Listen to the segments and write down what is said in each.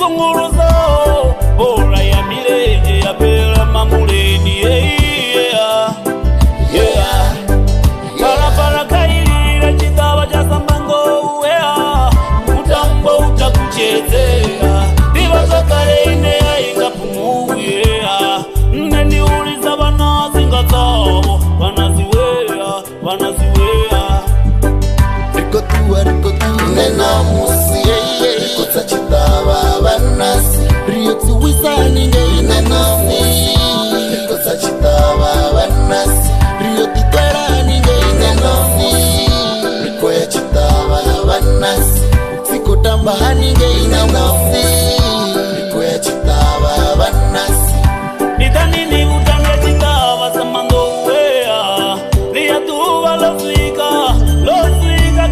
Kunguruzo ora ya milele ya pela mamuleni Para kailira chitava cha sambango Mutambo utakuchezea Diva zakare ine inga pumuwea Neni uliza banasi ngatavo Banasiwea Riko tu nena musi Riko tachitava banasi Rio tuwisa ninge nena musi Riko tachitava banasi Rio titwera ninge nena musi Riko ya chitava banasi Siko tamba ninge nena musi Riko ya chitava banasi Nidani ni utange chitava samando uwea Ria tuwa losika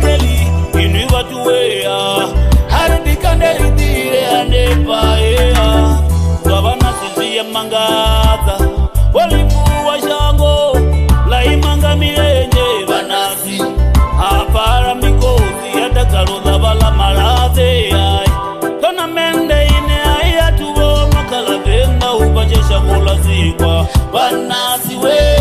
keli Inui watu wea Haribika neritire anepaea Gavana sisi ya mangaza Walifuwa shango Laimanga milenye banasi Hapara mikozi Yata karudha bala marate Kona mende ine Ayatubo makala venda Upachesha kula zikwa Banasi wea